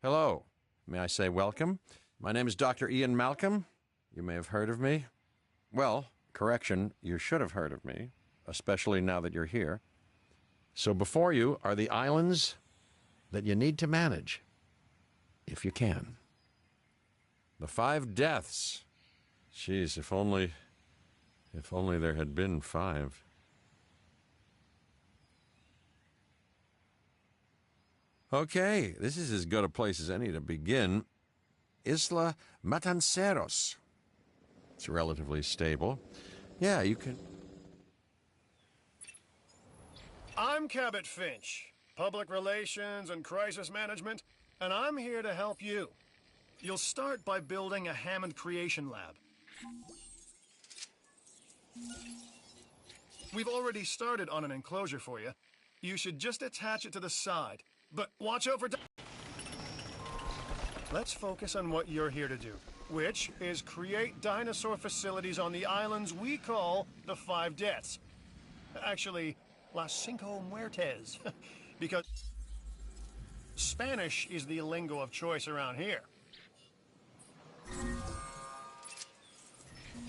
Hello. May I say welcome? My name is Dr. Ian Malcolm. You may have heard of me. Well, correction, you should have heard of me, especially now that you're here. So before you are the islands that you need to manage, if you can. The 5 deaths. Jeez, if only there had been 5. Okay, this is as good a place as any to begin. Isla Matanceros. It's relatively stable. Yeah, you can... I'm Cabot Finch, Public Relations and Crisis Management, and I'm here to help you. You'll start by building a Hammond Creation Lab. We've already started on an enclosure for you. You should just attach it to the side. But watch out for... Let's focus on what you're here to do, which is create dinosaur facilities on the islands we call the 5 Deaths. Actually, Las Cinco Muertes, because Spanish is the lingo of choice around here.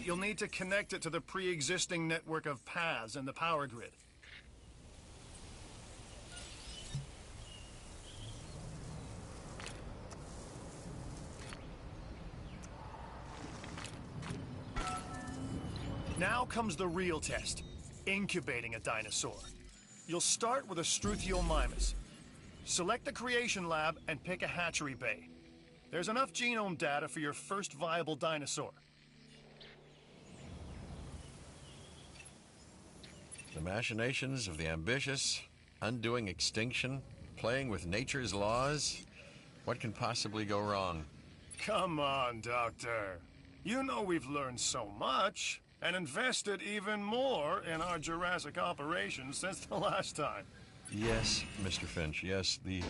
You'll need to connect it to the pre-existing network of paths and the power grid. Now comes the real test, incubating a dinosaur. You'll start with a Struthiomimus. Select the creation lab and pick a hatchery bay. There's enough genome data for your first viable dinosaur. The machinations of the ambitious, undoing extinction, playing with nature's laws. What can possibly go wrong? Come on, Doctor. You know we've learned so much. And invested even more in our Jurassic operations since the last time. Yes, Mr. Finch, yes, the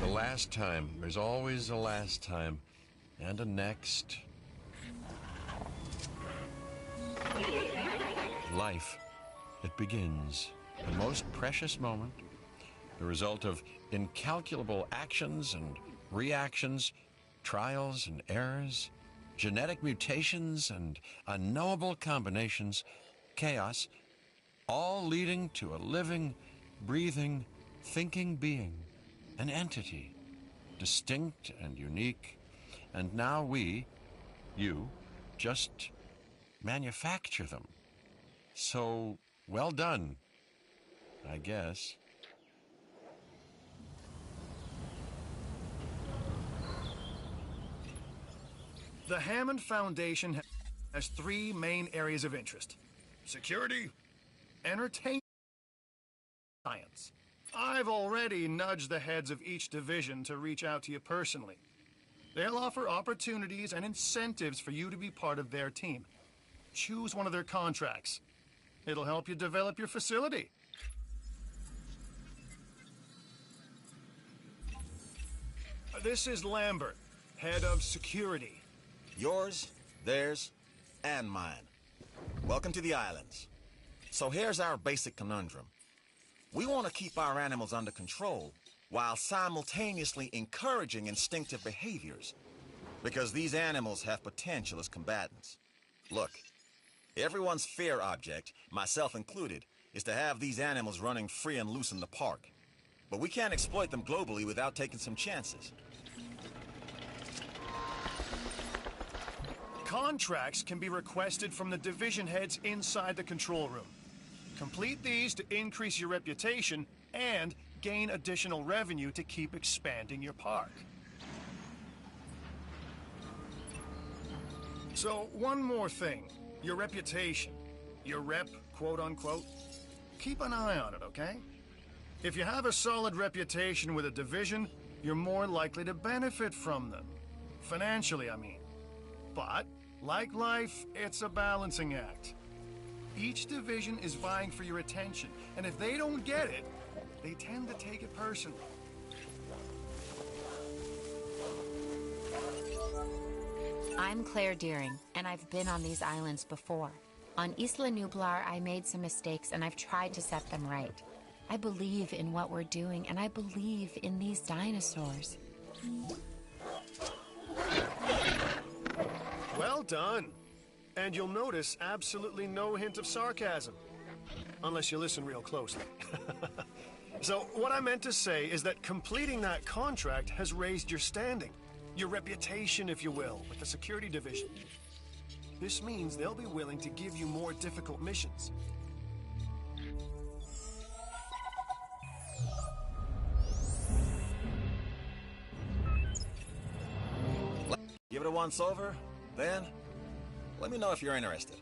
last time. There's always a last time. And a next. Life. It begins. The most precious moment. The result of incalculable actions and reactions, trials and errors, genetic mutations and unknowable combinations, chaos, all leading to a living, breathing, thinking being, an entity, distinct and unique. And now we, you, just manufacture them. So, well done, I guess. The Hammond Foundation has 3 main areas of interest: security, entertainment, science. I've already nudged the heads of each division to reach out to you personally. They'll offer opportunities and incentives for you to be part of their team. Choose one of their contracts. It'll help you develop your facility. This is Lambert, head of security. Yours, theirs, and mine. Welcome to the islands. So here's our basic conundrum. We want to keep our animals under control while simultaneously encouraging instinctive behaviors, because these animals have potential as combatants. Look, everyone's fear object, myself included, is to have these animals running free and loose in the park. But we can't exploit them globally without taking some chances. Contracts can be requested from the division heads inside the control room. Complete these to increase your reputation and gain additional revenue to keep expanding your park. So, one more thing. Your reputation. Your rep, quote-unquote. Keep an eye on it, okay? If you have a solid reputation with a division, you're more likely to benefit from them. Financially, I mean. But, like life, it's a balancing act. Each division is vying for your attention, and if they don't get it, they tend to take it personally. I'm Claire Deering, and I've been on these islands before. On Isla Nublar, I made some mistakes, and I've tried to set them right. I believe in what we're doing, and I believe in these dinosaurs. Well done. And you'll notice absolutely no hint of sarcasm. Unless you listen real closely. So, what I meant to say is that completing that contract has raised your standing. Your reputation, if you will, with the security division. This means they'll be willing to give you more difficult missions. Give it a once over, then let me know if you're interested.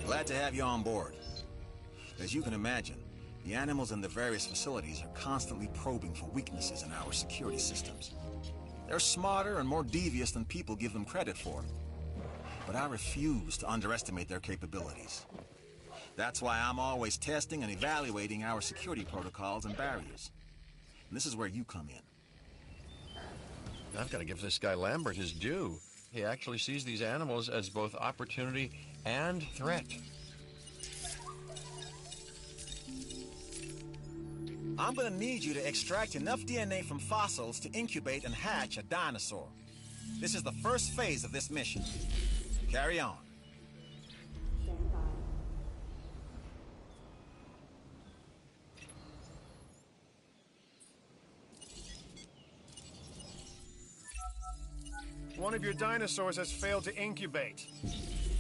Glad to have you on board. As you can imagine, the animals in the various facilities are constantly probing for weaknesses in our security systems. They're smarter and more devious than people give them credit for. But I refuse to underestimate their capabilities. That's why I'm always testing and evaluating our security protocols and barriers. And this is where you come in. I've got to give this guy Lambert his due. He actually sees these animals as both opportunity and threat. I'm gonna need you to extract enough DNA from fossils to incubate and hatch a dinosaur. This is the first phase of this mission. Carry on. One of your dinosaurs has failed to incubate.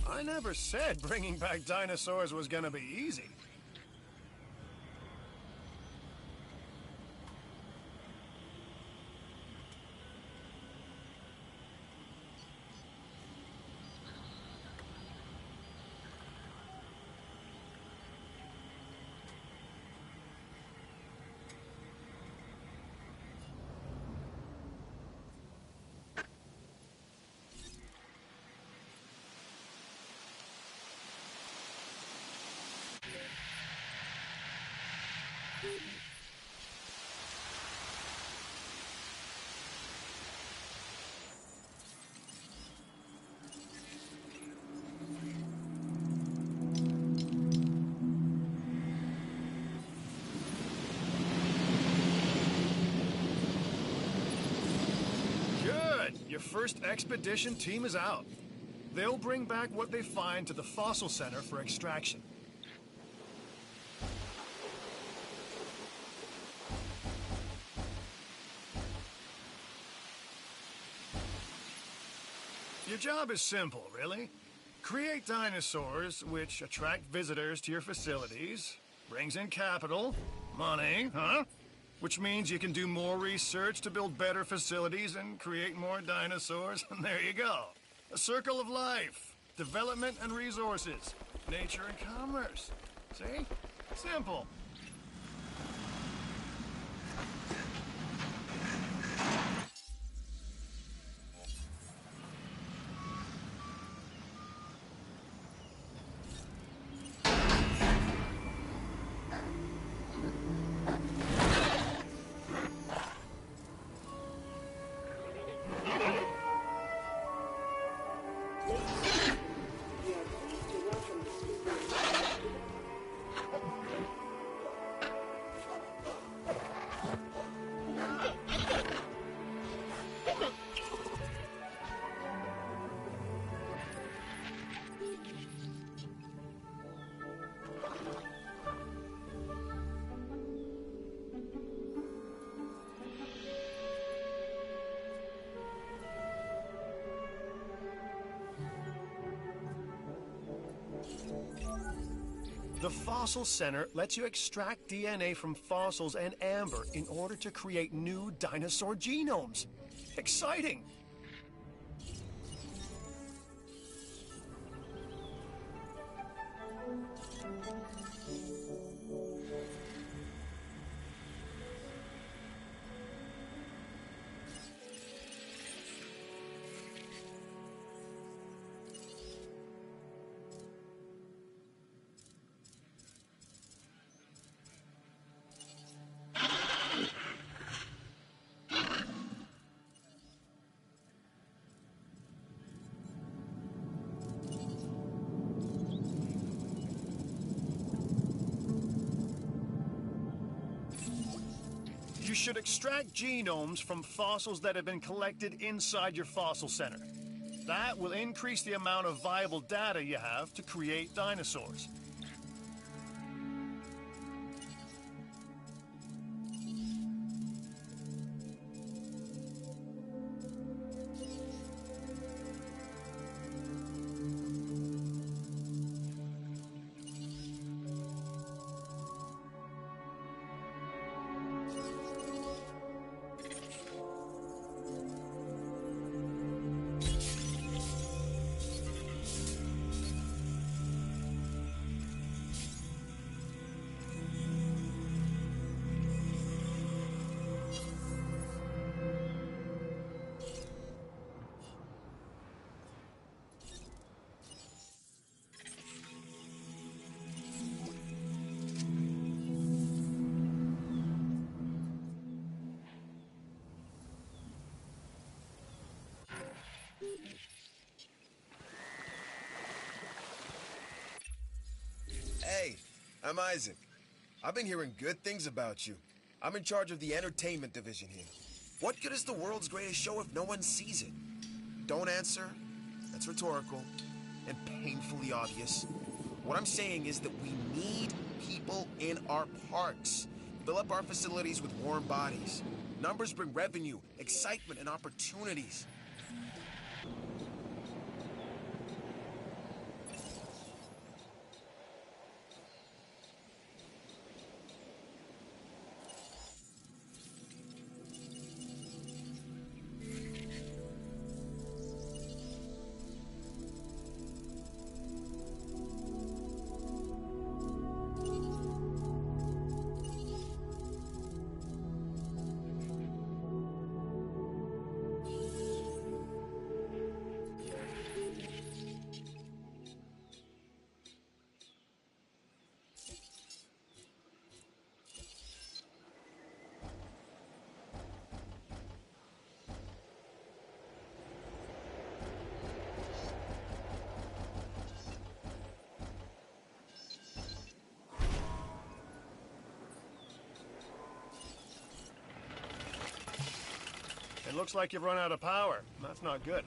I never said bringing back dinosaurs was gonna be easy. Your first expedition team is out. They'll bring back what they find to the Fossil Center for extraction. Your job is simple, really. Create dinosaurs which attract visitors to your facilities, brings in capital, money, which means you can do more research to build better facilities and create more dinosaurs, and there you go. A circle of life, development and resources, nature and commerce. See? Simple. The Fossil Center lets you extract DNA from fossils and amber in order to create new dinosaur genomes. Exciting! should extract genomes from fossils that have been collected inside your fossil center. That will increase the amount of viable data you have to create dinosaurs. Hey, I'm Isaac. I've been hearing good things about you. I'm in charge of the entertainment division here. What good is the world's greatest show if no one sees it? Don't answer. That's rhetorical and painfully obvious. What I'm saying is that we need people in our parks. Fill up our facilities with warm bodies. Numbers bring revenue, excitement, and opportunities. It looks like you've run out of power. That's not good.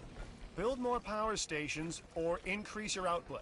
Build more power stations or increase your output.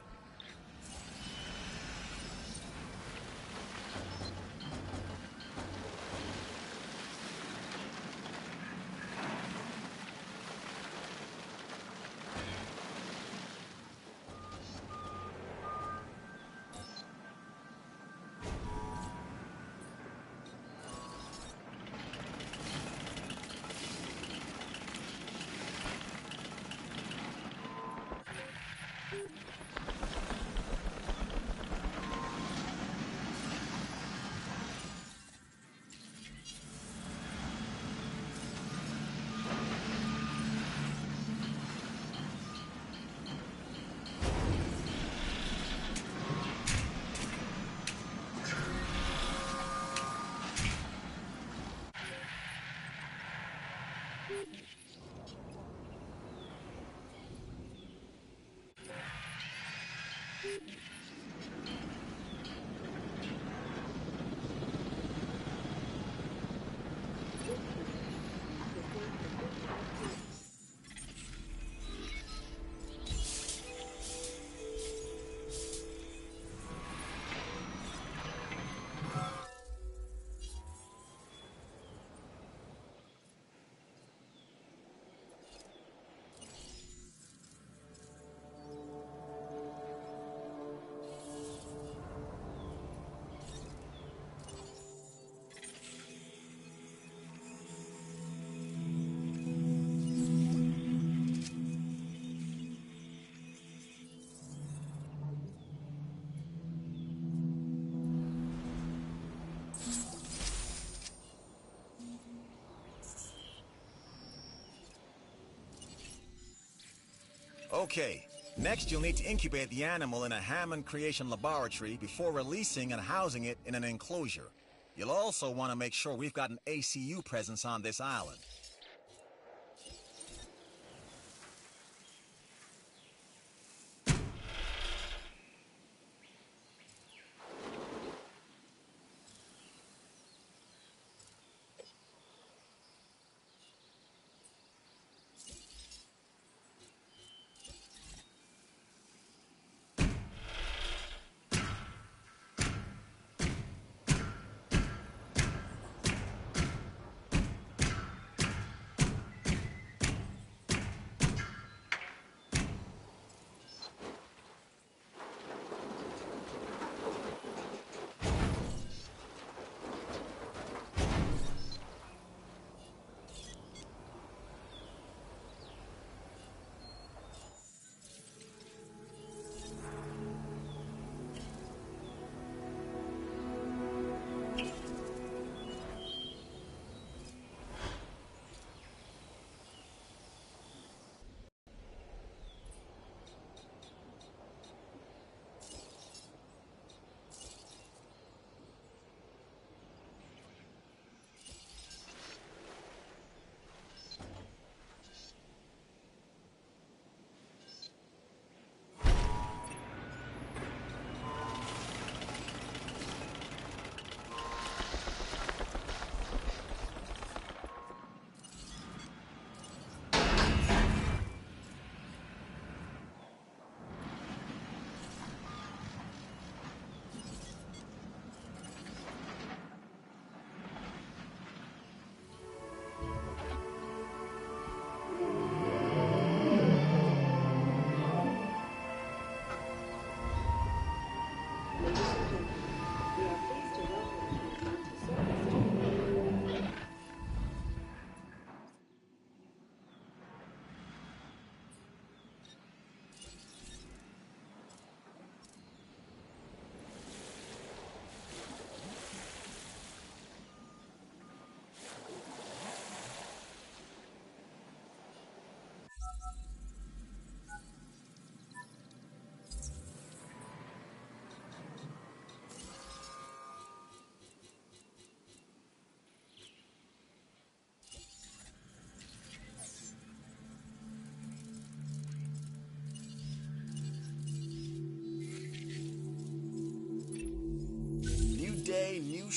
Okay, next you'll need to incubate the animal in a Hammond creation laboratory before releasing and housing it in an enclosure. You'll also want to make sure we've got an ACU presence on this island.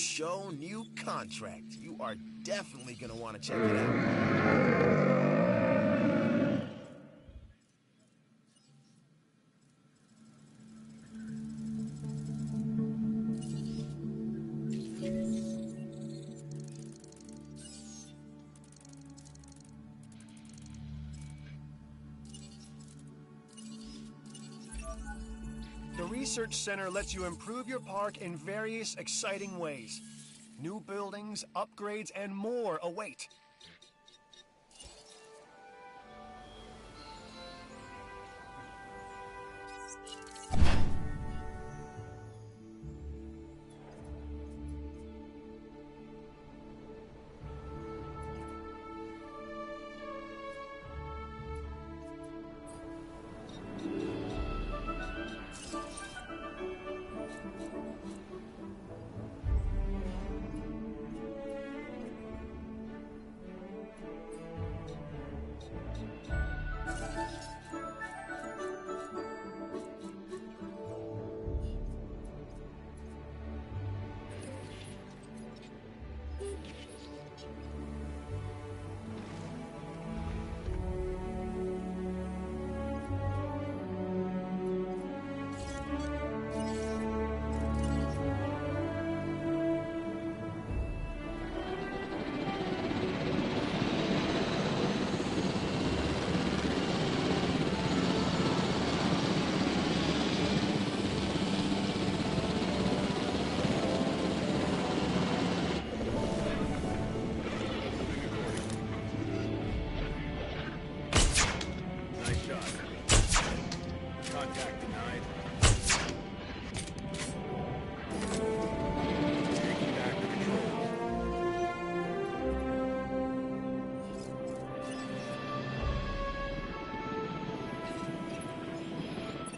show, new contract. You are definitely gonna want to check it out. The Research Center lets you improve your park in various exciting ways. New buildings, upgrades, and more await.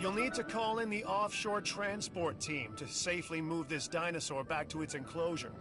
You'll need to call in the offshore transport team to safely move this dinosaur back to its enclosure.